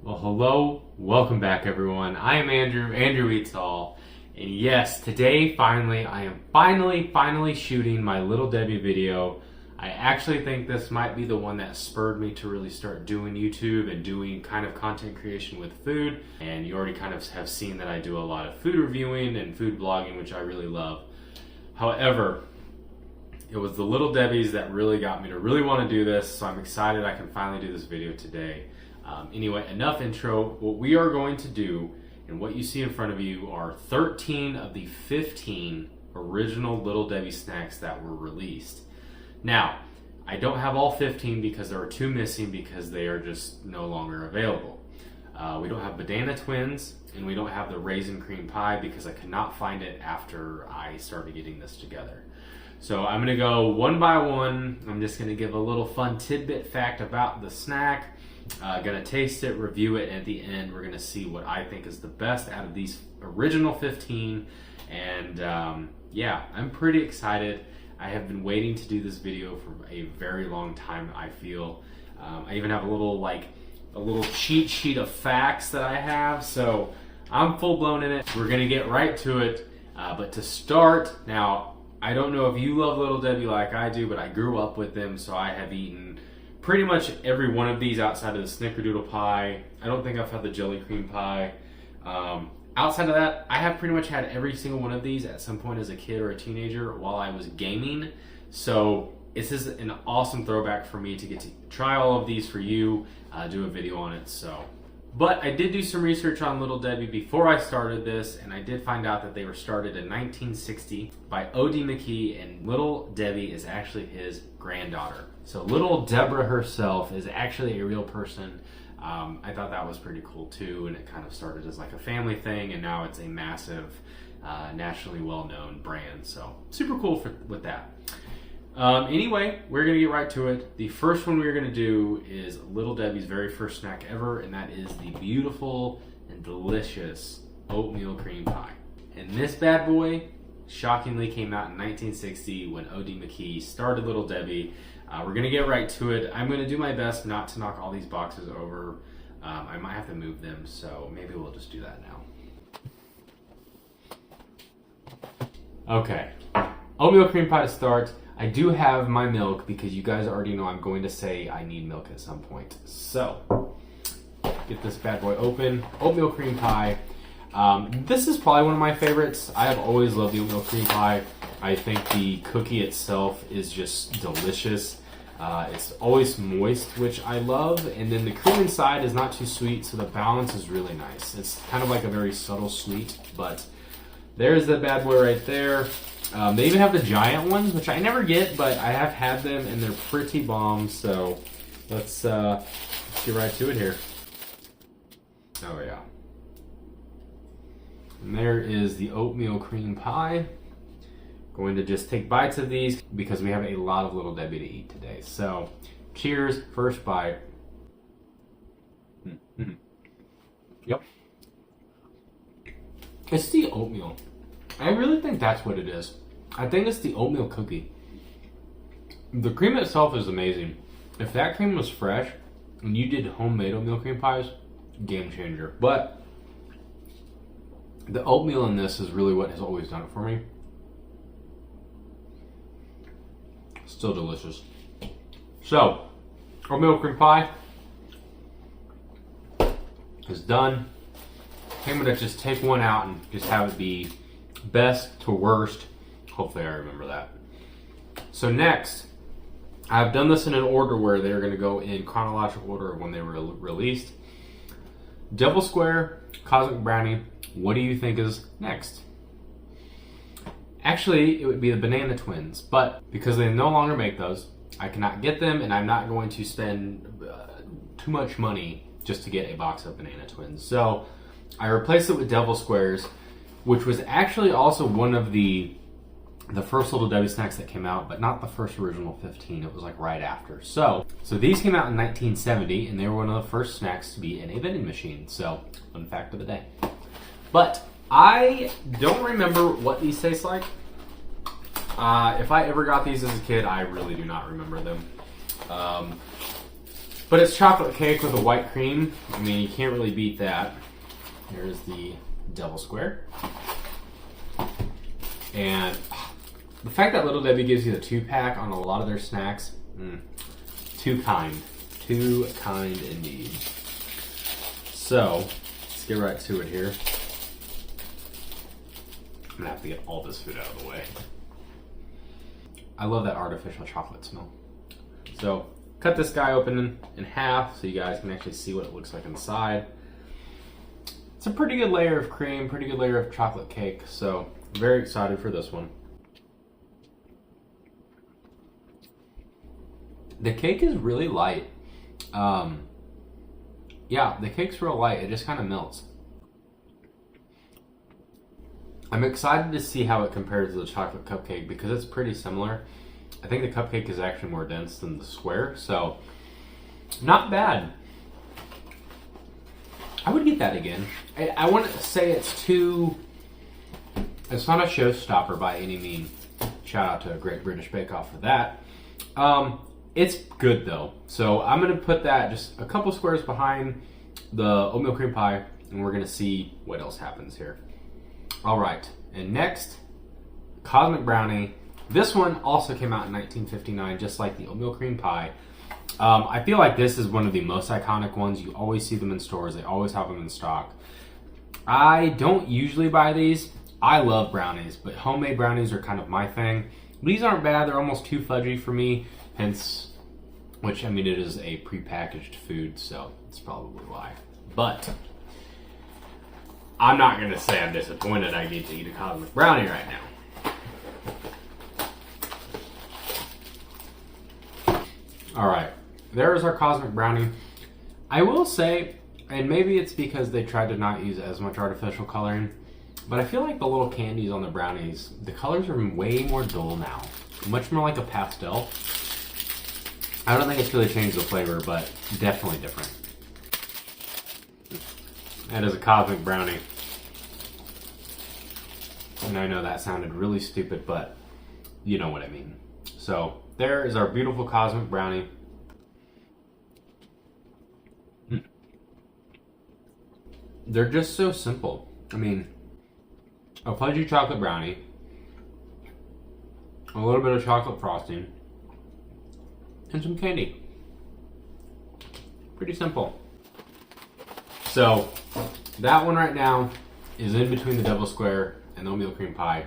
Well, hello, welcome back everyone. I am AndrewEatsAll, and yes, today I am finally shooting my Little Debbie video. I actually think this might be the one that spurred me to really start doing YouTube and doing kind of content creation with food. And you already kind of have seen that I do a lot of food reviewing and food blogging, which I really love. However, it was the Little Debbies that really got me to really want to do this, so I'm excited I can finally do this video today. Anyway, enough intro. What we are going to do, and what you see in front of you, are 13 of the 15 original Little Debbie snacks that were released. Now, I don't have all 15 because there are 2 missing because they are just no longer available. We don't have Banana Twins, and we don't have the Raisin Creme Pie because I could not find it after I started getting this together. So I'm going to go one by one. I'm just going to give a little fun tidbit fact about the snack. Gonna taste it, review it, and at the end we're gonna see what I think is the best out of these original 15. And yeah, I'm pretty excited. I have been waiting to do this video for a very long time, I feel. I even have a little cheat sheet of facts that I have, so I'm full blown in it. We're gonna get right to it, but to start, now I don't know if you love Little Debbie like I do, but I grew up with them, so I have eaten pretty much every one of these outside of the Snickerdoodle pie. I don't think I've had the jelly cream pie. Outside of that, I have pretty much had every single one of these at some point as a kid or a teenager while I was gaming. So this is an awesome throwback for me to get to try all of these for you, do a video on it. But I did do some research on Little Debbie before I started this, and I did find out that they were started in 1960 by O.D. McKee, and Little Debbie is actually his granddaughter. So Little Deborah herself is actually a real person. I thought that was pretty cool too, and it kind of started as like a family thing, and now it's a massive, nationally well-known brand. So super cool with that. Anyway, we're gonna get right to it. The first one we're gonna do is Little Debbie's very first snack ever, and that is the beautiful and delicious oatmeal cream pie. And this bad boy shockingly came out in 1960 when O.D. McKee started Little Debbie. We're gonna get right to it. I'm gonna do my best not to knock all these boxes over. I might have to move them, so maybe we'll just do that now. Okay, oatmeal cream pie to start. I do have my milk because you guys already know I'm going to say I need milk at some point. So, get this bad boy open. Oatmeal cream pie. This is probably one of my favorites. I have always loved the oatmeal cream pie. I think the cookie itself is just delicious. It's always moist, which I love, and then the cream inside is not too sweet, so the balance is really nice. It's kind of like a very subtle sweet, but there's the bad boy right there. They even have the giant ones, which I never get, but I have had them, and they're pretty bomb, so let's get right to it here. Oh yeah. And there is the oatmeal cream pie. Going to just take bites of these because we have a lot of Little Debbie to eat today. So, cheers, first bite. Mm-hmm. Yep. It's the oatmeal. I really think that's what it is. I think it's the oatmeal cookie. The cream itself is amazing. If that cream was fresh and you did homemade oatmeal cream pies, game changer. But the oatmeal in this is really what has always done it for me. Still delicious. So, oatmeal cream pie is done. I'm gonna just take one out and just have it be best to worst. Hopefully I remember that. So next, I've done this in an order where they're gonna go in chronological order of when they were released. Devil Square, Cosmic Brownie, what do you think is next? Actually, it would be the Banana Twins, but because they no longer make those, I cannot get them, and I'm not going to spend too much money just to get a box of Banana Twins. So I replaced it with Devil Squares, which was actually also one of the first Little Debbie snacks that came out, but not the first original 15. It was like right after. So these came out in 1970, and they were one of the first snacks to be in a vending machine. So, fun fact of the day. But I don't remember what these taste like. If I ever got these as a kid, I really do not remember them. But it's chocolate cake with a white cream. I mean, you can't really beat that. Here's the devil square. And the fact that Little Debbie gives you the 2-pack on a lot of their snacks, too kind. Too kind indeed. So, let's get right to it here. I'm gonna have to get all this food out of the way. I love that artificial chocolate smell. So, cut this guy open in half so you guys can actually see what it looks like inside. It's a pretty good layer of cream, pretty good layer of chocolate cake, so I'm very excited for this one. The cake is really light. Yeah, the cake's real light. It just kind of melts. I'm excited to see how it compares to the chocolate cupcake because it's pretty similar. I think the cupcake is actually more dense than the square, so not bad. I would get that again. I wouldn't say it's not a showstopper by any means. Shout out to Great British Bake Off for that. It's good though. So I'm gonna put that just a couple squares behind the oatmeal cream pie and we're gonna see what else happens here. All right, and next, Cosmic Brownie. This one also came out in 1959, just like the oatmeal cream pie. I feel like this is one of the most iconic ones. You always see them in stores. They always have them in stock. I don't usually buy these. I love brownies, but homemade brownies are kind of my thing. These aren't bad. They're almost too fudgy for me, hence, which, I mean, it is a prepackaged food, so that's probably why. But I'm not going to say I'm disappointed I get to eat a Cosmic Brownie right now. Alright, there is our Cosmic Brownie. I will say, and maybe it's because they tried to not use as much artificial coloring, but I feel like the little candies on the brownies, the colors are way more dull now. Much more like a pastel. I don't think it's really changed the flavor, but definitely different. That is a Cosmic Brownie. And I know that sounded really stupid, but you know what I mean. So, there is our beautiful Cosmic Brownie. They're just so simple. I mean, a fudgy chocolate brownie, a little bit of chocolate frosting, and some candy. Pretty simple. So, that one right now is in between the Devil Square and the oatmeal cream pie.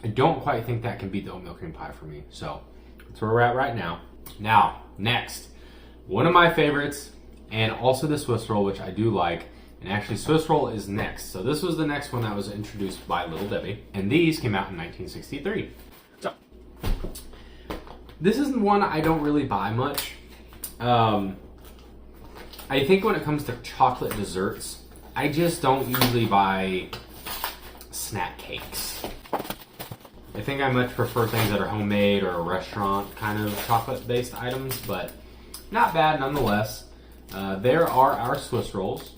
I don't quite think that can beat the oatmeal cream pie for me. So, that's where we're at right now. Now, next, one of my favorites, and also the Swiss roll, which I do like. And actually, Swiss roll is next. So this was the next one that was introduced by Little Debbie. And these came out in 1963. So, this is one I don't really buy much. I think when it comes to chocolate desserts, I just don't usually buy snack cakes. I think I much prefer things that are homemade or restaurant kind of chocolate-based items, but not bad nonetheless. There are our Swiss rolls.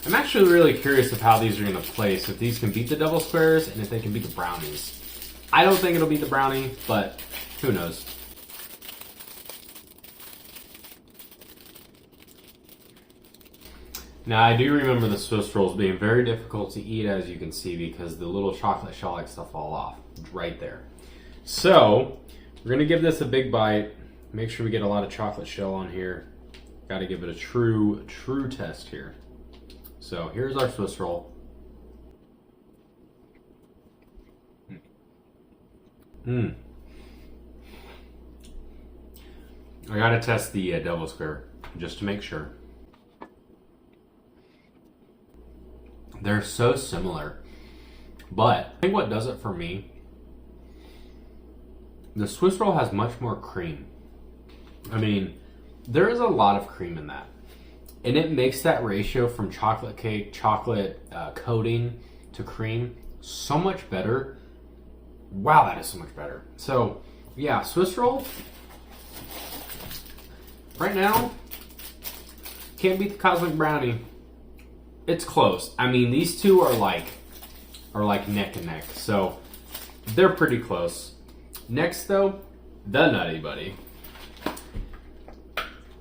I'm actually really curious of how these are going to play, so if these can beat the Devil Squares and if they can beat the brownies. I don't think it'll beat the brownie, but who knows. Now, I do remember the Swiss rolls being very difficult to eat, as you can see, because the little chocolate shell likes to fall off right there. So, we're going to give this a big bite. Make sure we get a lot of chocolate shell on here. Got to give it a true test here. So, here's our Swiss roll. I got to test the Devil Square just to make sure. They're so similar, but I think what does it for me, the Swiss roll has much more cream. I mean, there is a lot of cream in that, and it makes that ratio from chocolate cake, chocolate coating to cream so much better. Wow, that is so much better. So, yeah, Swiss roll, right now, can't beat the Cosmic Brownie. It's close. I mean, these two are like neck and neck, so they're pretty close. Next, though, the Nutty Buddy.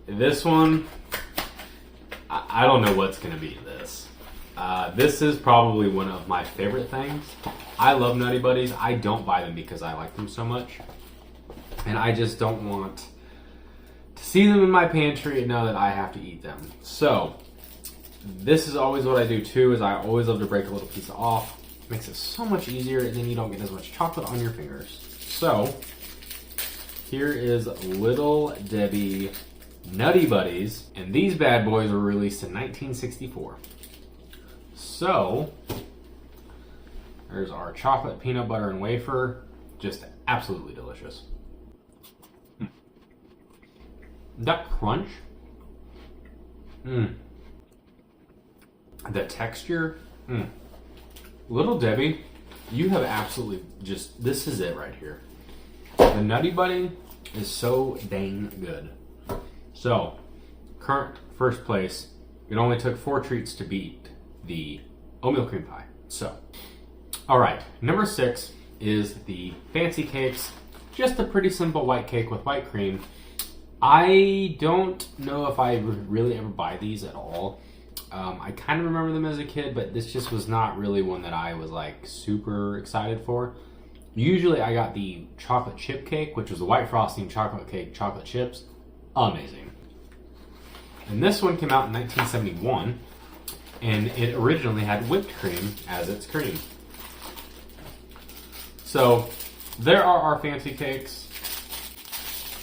This one, I don't know what's going to be this. This is probably one of my favorite things. I love Nutty Buddies. I don't buy them because I like them so much. And I just don't want to see them in my pantry and know that I have to eat them. So, this is always what I do too, is I always love to break a little piece off. It makes it so much easier, and then you don't get as much chocolate on your fingers. So, here is Little Debbie Nutty Buddies, and these bad boys were released in 1964. So, there's our chocolate, peanut butter, and wafer. Just absolutely delicious. That crunch. The texture. Little Debbie, you have absolutely just, this is it right here. The Nutty Buddy is so dang good. So, current first place, it only took 4 treats to beat the oatmeal cream pie. So, alright, number 6 is the fancy cakes. Just a pretty simple white cake with white cream. I don't know if I would really ever buy these at all. I kind of remember them as a kid, but this just was not really one that I was like super excited for. Usually I got the chocolate chip cake, which was the white frosting chocolate cake, chocolate chips. Amazing. And this one came out in 1971, and it originally had whipped cream as its cream. So there are our fancy cakes.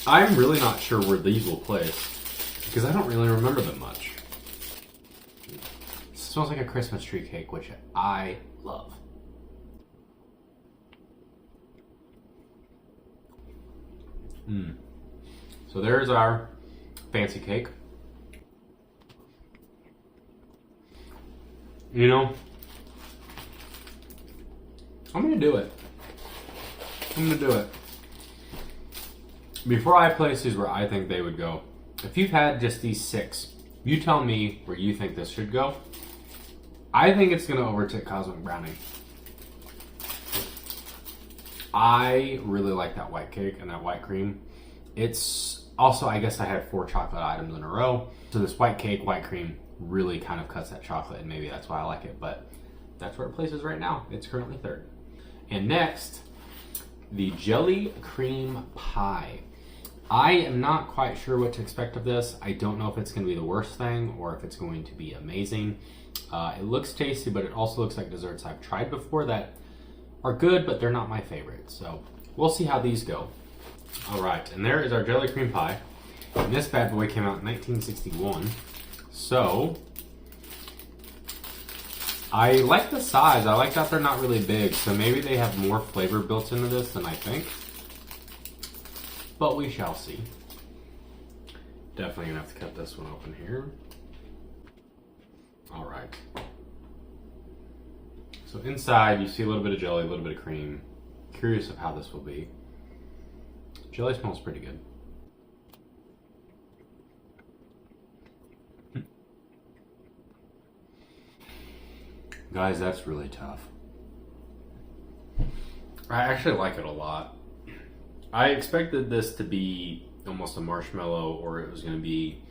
I'm really not sure where these will place because I don't really remember them much. It smells like a Christmas tree cake, which I love. So there's our fancy cake. You know, I'm gonna do it. Before I place these where I think they would go, if you've had just these 6, you tell me where you think this should go. I think it's gonna overtake Cosmic Brownie. I really like that white cake and that white cream. It's also, I guess I had 4 chocolate items in a row. So this white cake, white cream really kind of cuts that chocolate, and maybe that's why I like it, but that's where it places right now. It's currently 3rd. And next, the Jelly Cream Pie. I am not quite sure what to expect of this. I don't know if it's going to be the worst thing or if it's going to be amazing. It looks tasty, but it also looks like desserts I've tried before that are good, but they're not my favorite. So we'll see how these go. All right, and there is our Jelly Cream Pie. And this bad boy came out in 1961. So I like the size. I like that they're not really big, so maybe they have more flavor built into this than I think. But we shall see. Definitely gonna have to cut this one open here. All right. So inside you see a little bit of jelly, a little bit of cream. Curious of how this will be. Jelly smells pretty good. Guys, that's really tough. I actually like it a lot. I expected this to be almost a marshmallow, or it was going to be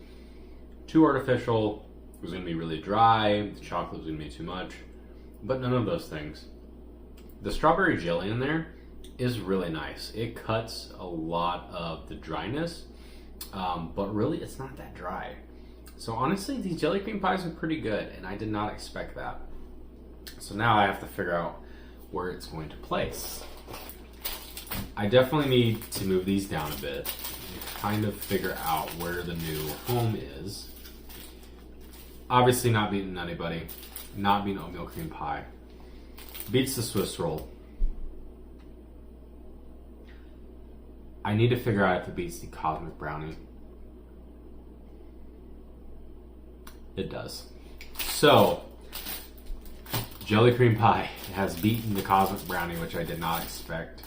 too artificial, it was going to be really dry, the chocolate was going to be too much, but none of those things. The strawberry jelly in there is really nice. It cuts a lot of the dryness, but really it's not that dry. So honestly, these jelly cream pies are pretty good, and I did not expect that. So now I have to figure out where it's going to place. I definitely need to move these down a bit and kind of figure out where the new home is. Obviously not beating Nutty Buddy, not beating oatmeal cream pie. Beats the Swiss roll. I need to figure out if it beats the Cosmic Brownie. It does. So, Jelly Cream Pie has beaten the Cosmic Brownie, which I did not expect.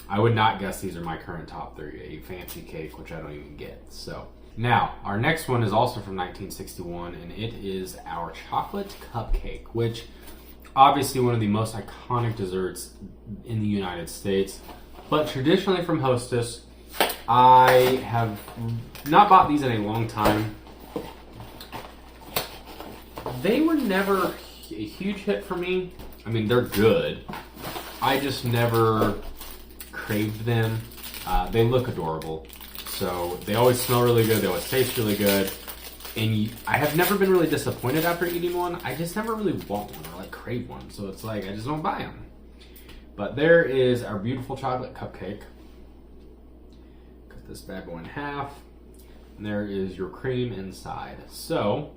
I would not guess these are my current top 3. A fancy cake, which I don't even get. So, now, our next one is also from 1961, and it is our chocolate cupcake, which obviously one of the most iconic desserts in the United States, but traditionally from Hostess, I have not bought these in a long time. They were never a huge hit for me. I mean, they're good. I just never craved them. They look adorable. So they always smell really good. They always taste really good. And I have never been really disappointed after eating one. I just never really want one or like crave one. So it's like, I just don't buy them. But there is our beautiful chocolate cupcake. Cut this bad boy in half. And there is your cream inside. So,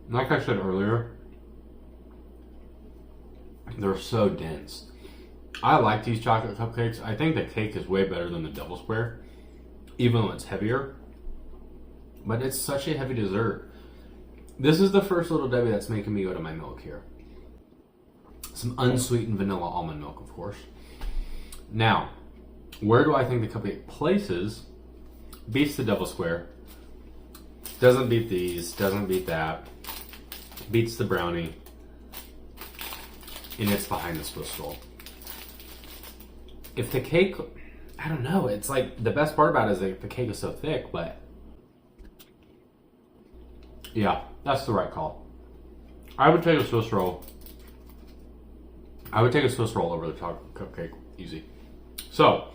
like I said earlier, they're so dense. I like these chocolate cupcakes. I think the cake is way better than the double square, even though it's heavier. But it's such a heavy dessert. This is the first Little Debbie that's making me go to my milk here. Some unsweetened vanilla almond milk, of course. Now, where do I think the cupcake places? Beats the double square. Doesn't beat these, doesn't beat that. Beats the brownie. And it's behind the Swiss roll. If the cake, I don't know, it's like, the best part about it is that the cake is so thick, but yeah, that's the right call. I would take a Swiss roll. I would take a Swiss roll over the chocolate cupcake, easy. So,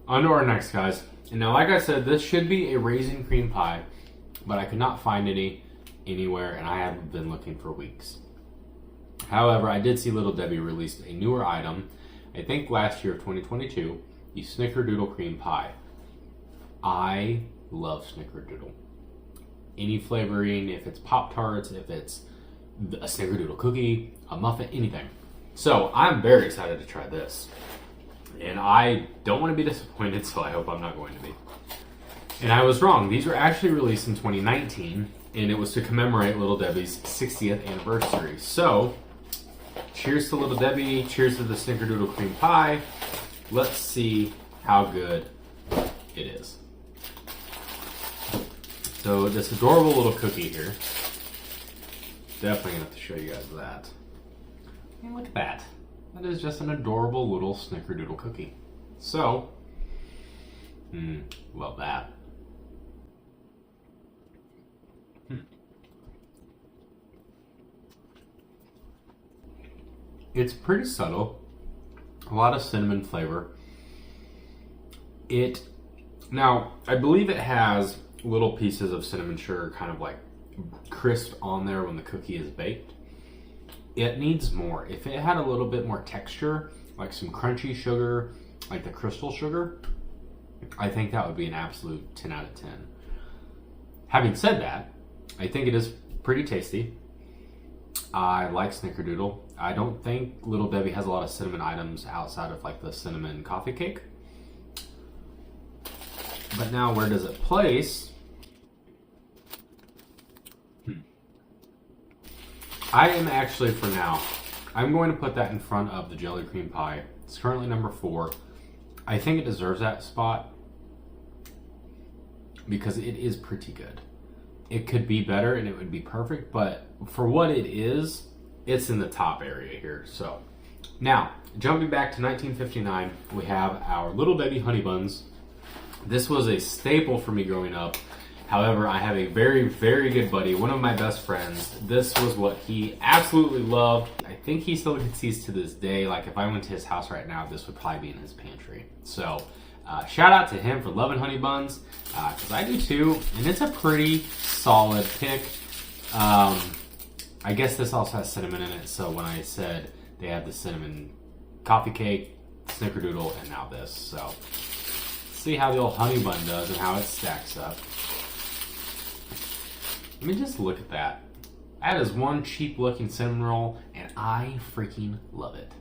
on to our next, guys. And now, like I said, this should be a Raisin Creme Pie, but I could not find any anywhere, and I haven't been looking for weeks. However, I did see Little Debbie released a newer item, I think last year, 2022, the Snickerdoodle Cream Pie. I love Snickerdoodle. Any flavoring, if it's Pop-Tarts, if it's a Snickerdoodle cookie, a muffin, anything. So I'm very excited to try this. And I don't want to be disappointed, so I hope I'm not going to be. And I was wrong. These were actually released in 2019, and it was to commemorate Little Debbie's 60th anniversary. So, cheers to Little Debbie, cheers to the Snickerdoodle Cream Pie. Let's see how good it is. So, this adorable little cookie here. Definitely gonna have to show you guys that. I mean, look at that. That is just an adorable little Snickerdoodle cookie. So, love that. It's pretty subtle. A lot of cinnamon flavor. Now, I believe it has little pieces of cinnamon sugar kind of like crisp on there when the cookie is baked. It needs more. If it had a little bit more texture, like some crunchy sugar, like the crystal sugar, I think that would be an absolute 10 out of 10. Having said that, I think it is pretty tasty. I like Snickerdoodle. I don't think Little Debbie has a lot of cinnamon items outside of like the cinnamon coffee cake. But now where does it place? I am actually, for now, I'm going to put that in front of the Jelly Cream Pie. It's currently number 4. I think it deserves that spot because it is pretty good. It could be better and it would be perfect, but for what it is, it's in the top area here. So now, jumping back to 1959, we have our Little Debbie Honey Buns. This was a staple for me growing up. However, I have a very, very good buddy, one of my best friends. This was what he absolutely loved. I think he still gets these to this day. Like if I went to his house right now, this would probably be in his pantry. So shout out to him for loving honey buns, because I do too. And it's a pretty solid pick. I guess this also has cinnamon in it. So when I said they had the cinnamon coffee cake, Snickerdoodle, and now this. So let's see how the old honey bun does and how it stacks up. I mean, just look at that. That is one cheap looking cinnamon roll, and I freaking love it.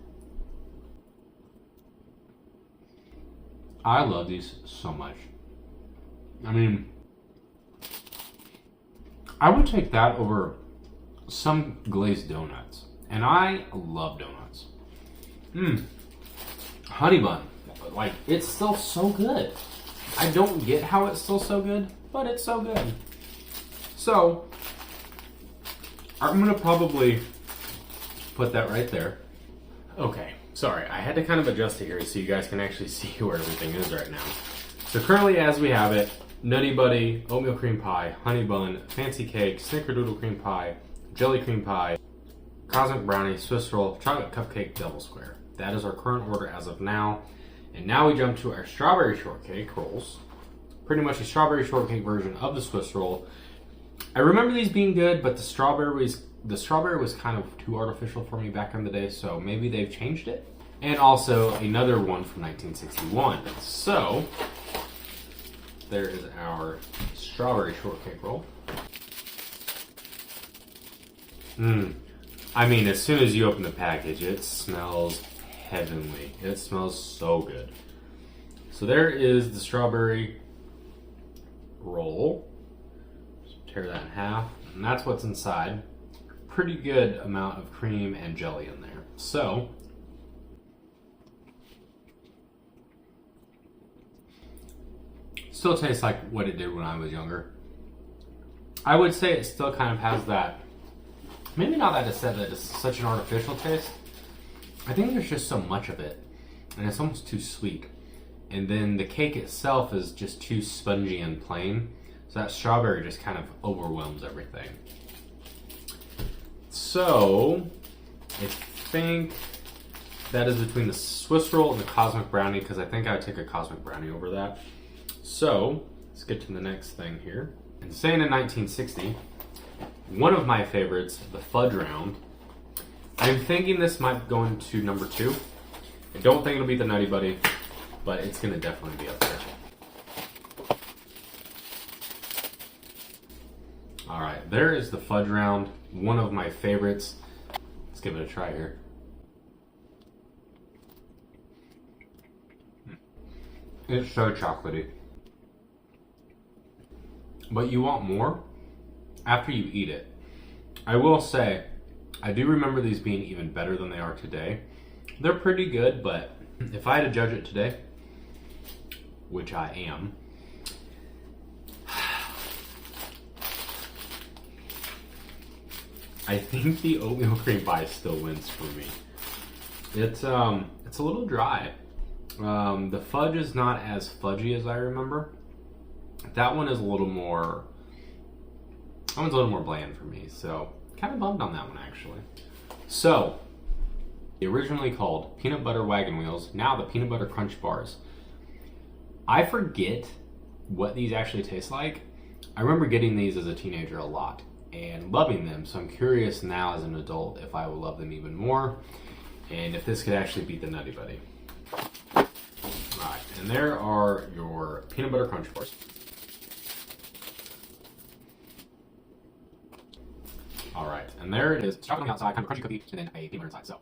I love these so much. I mean, I would take that over some glazed donuts, and I love donuts. Honey bun, like, it's still so good. I don't get how it's still so good, but it's so good. So, I'm going to probably put that right there. Okay, Sorry, I had to kind of adjust it here so you guys can actually see where everything is right now. So currently as we have it, Nutty Buddy, oatmeal cream pie, honey bun, fancy cake, Snickerdoodle cream pie, jelly cream pie, cosmic brownie, Swiss roll, chocolate cupcake, double square. That is our current order as of now. And now we jump to our strawberry shortcake rolls. Pretty much a strawberry shortcake version of the Swiss roll. I remember these being good, but the strawberry was kind of too artificial for me back in the day, so maybe they've changed it. And also another one from 1961. So there is our strawberry shortcake roll. I mean, as soon as you open the package, it smells heavenly. It smells so good. So there is the strawberry roll. Just tear that in half, and that's what's inside. Pretty good amount of cream and jelly in there. So still tastes like what it did when I was younger. I would say it still kind of has that, maybe not that it's said that it's such an artificial taste. I think there's just so much of it, and it's almost too sweet. And then the cake itself is just too spongy and plain, so that strawberry just kind of overwhelms everything. So I think that is between the Swiss roll and the cosmic brownie, because I think I would take a cosmic brownie over that. So let's get to the next thing here. And saying in 1960, one of my favorites, the fudge round. I'm thinking this might go into number 2. I don't think it'll be the Nutty Buddy, but it's gonna definitely be up there. All right, there is the fudge round, one of my favorites. Let's give it a try here. It's so chocolatey. But you want more after you eat it. I will say, I do remember these being even better than they are today. They're pretty good, but if I had to judge it today, which I am, I think the oatmeal cream pie still wins for me. It's a little dry. The fudge is not as fudgy as I remember. That one is a little more, that one's a little more bland for me, so kind of bummed on that one actually. So, originally called peanut butter wagon wheels, now the peanut butter crunch bars. I forget what these actually taste like. I remember getting these as a teenager a lot and loving them, so I'm curious now as an adult if I will love them even more and if this could actually beat the Nutty Buddy. Alright, and there are your peanut butter crunch bars. Alright, and there it is. Chocolate on the outside, kind of crunchy cookie, and then a peanut butter inside. So,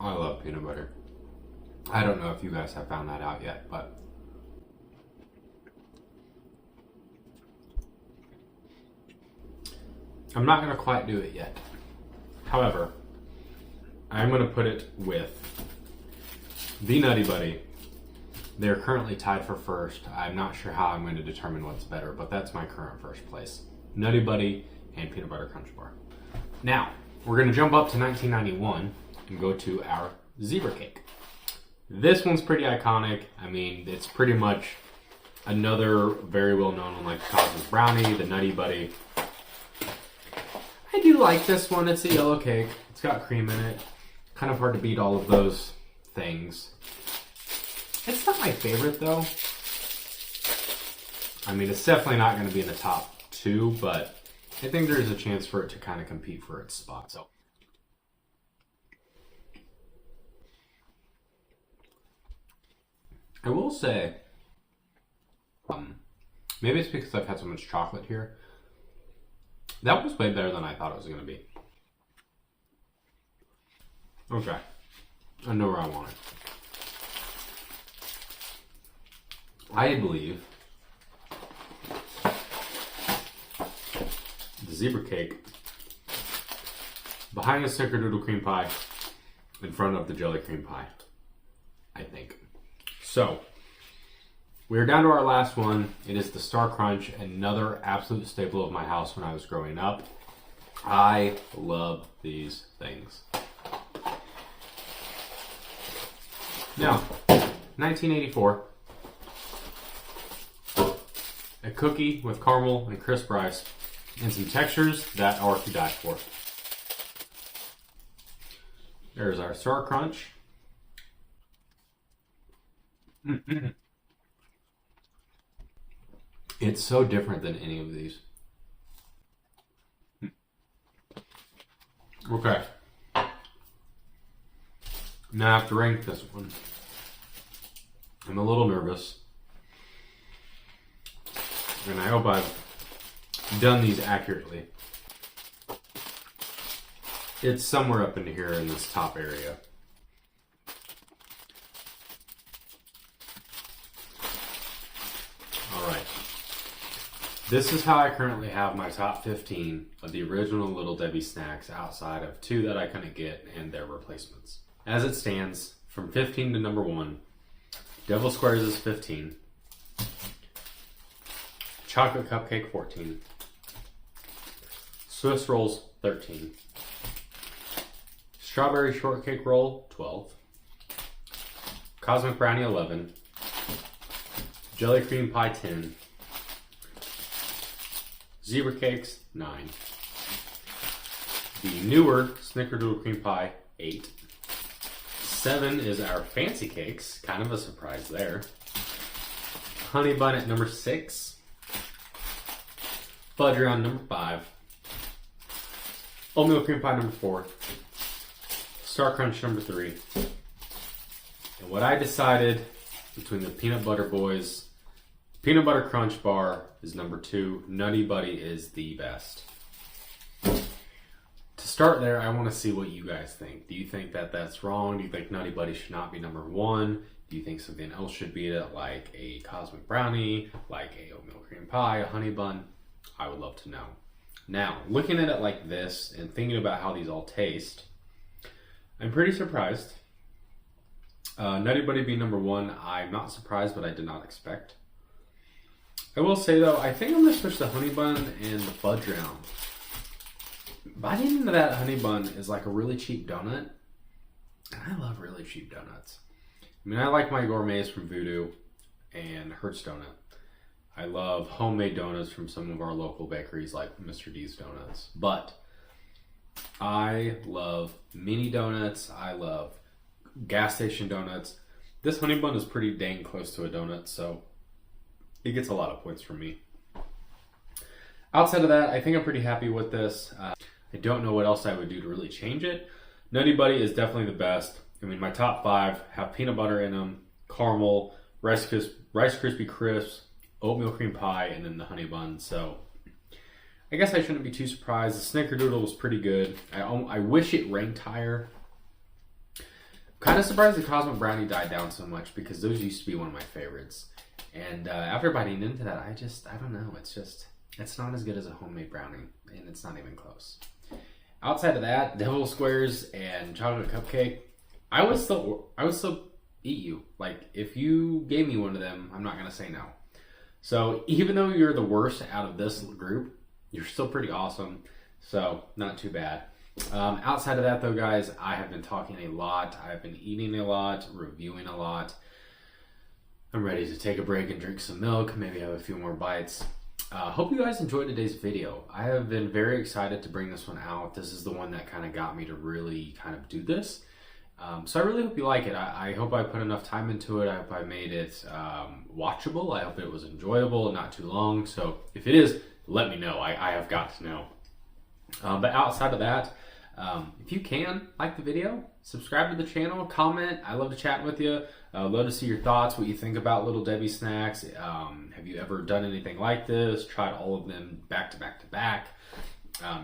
I love peanut butter. I don't know if you guys have found that out yet, but I'm not going to quite do it yet. However, I'm going to put it with the Nutty Buddy. They're currently tied for first. I'm not sure how I'm going to determine what's better, but that's my current first place. Nutty Buddy and Peanut Butter Crunch Bar. Now, we're going to jump up to 1991 and go to our zebra cake. This one's pretty iconic. I mean, it's pretty much another very well-known one like the Cosmic Brownie, the Nutty Buddy. I do like this one. It's a yellow cake. It's got cream in it. Kind of hard to beat all of those things. It's not my favorite though. I mean, it's definitely not going to be in the top 2, but I think there's a chance for it to kind of compete for its spot. So, I will say, maybe it's because I've had so much chocolate here. That was way better than I thought it was going to be. Okay, I know where I want it. I believe the zebra cake behind the Snickerdoodle cream pie, in front of the jelly cream pie, I think. So, we're down to our last one. It is the Star Crunch, another absolute staple of my house when I was growing up. I love these things. Now, 1984. A cookie with caramel and crisp rice and some textures that are to die for. There's our Star Crunch. It's so different than any of these. Okay. Now I have to rank this one. I'm a little nervous. And I hope I've done these accurately. It's somewhere up in here in this top area. Alright. This is how I currently have my top 15 of the original Little Debbie snacks outside of 2 that I couldn't get and their replacements. As it stands, from 15 to number 1, Devil Squares is 15. Chocolate Cupcake 14. Swiss Rolls 13. Strawberry Shortcake Roll 12. Cosmic Brownie 11. Jelly Cream Pie 10. Zebra Cakes 9. The newer Snickerdoodle Cream Pie 8. 7 is our Fancy Cakes, kind of a surprise there. Honey Bun at number 6. Fudge Round number 5. Oatmeal Cream Pie number 4. Star Crunch number 3. And what I decided between the Peanut Butter Boys, Peanut Butter Crunch Bar is number 2. Nutty Buddy is the best. To start there, I want to see what you guys think. Do you think that that's wrong? Do you think Nutty Buddy should not be number 1? Do you think something else should beat it, like a Cosmic Brownie, like a Oatmeal Cream Pie, a Honey Bun? I would love to know. Now, looking at it like this and thinking about how these all taste, I'm pretty surprised. Nutty Buddy being number 1, I'm not surprised, but I did not expect. I will say though, I think I'm going to switch the Honey Bun and the Fudge Round. Biting into that Honey Bun is like a really cheap donut. And I love really cheap donuts. I mean, I like my gourmets from Voodoo and Hertz Donut. I love homemade donuts from some of our local bakeries like Mr. D's Donuts. But I love mini donuts. I love gas station donuts. This Honey Bun is pretty dang close to a donut, so it gets a lot of points from me. Outside of that, I think I'm pretty happy with this. I don't know what else I would do to really change it. Nutty Buddy is definitely the best. I mean, my top 5 have peanut butter in them, caramel, Rice Krispie Crisps, oatmeal cream pie, and then the Honey Bun. So I guess I shouldn't be too surprised. The Snickerdoodle was pretty good. I wish it ranked higher. I'm kind of surprised the Cosmic Brownie died down so much because those used to be one of my favorites. And after biting into that, I don't know. It's not as good as a homemade brownie, and it's not even close. Outside of that, Devil Squares and Chocolate Cupcake, I would still eat you. Like, if you gave me one of them, I'm not going to say no. So even though you're the worst out of this group, you're still pretty awesome. So not too bad. Outside of that though, guys, I have been talking a lot. I've been eating a lot, reviewing a lot. I'm ready to take a break and drink some milk, maybe have a few more bites. Hope you guys enjoyed today's video. I have been very excited to bring this one out. This is the one that kind of got me to really kind of do this. So I really hope you like it. I hope I put enough time into it. I hope I made it watchable. I hope it was enjoyable and not too long. So if it is, let me know. I have got to know. But outside of that, if you can, like the video, subscribe to the channel, comment. I love to chat with you. I'd love to see your thoughts, what you think about Little Debbie snacks. Have you ever done anything like this? Tried all of them back to back to back?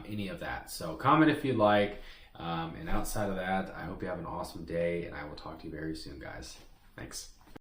Any of that. So comment if you'd like. And outside of that, I hope you have an awesome day, and I will talk to you very soon, guys. Thanks.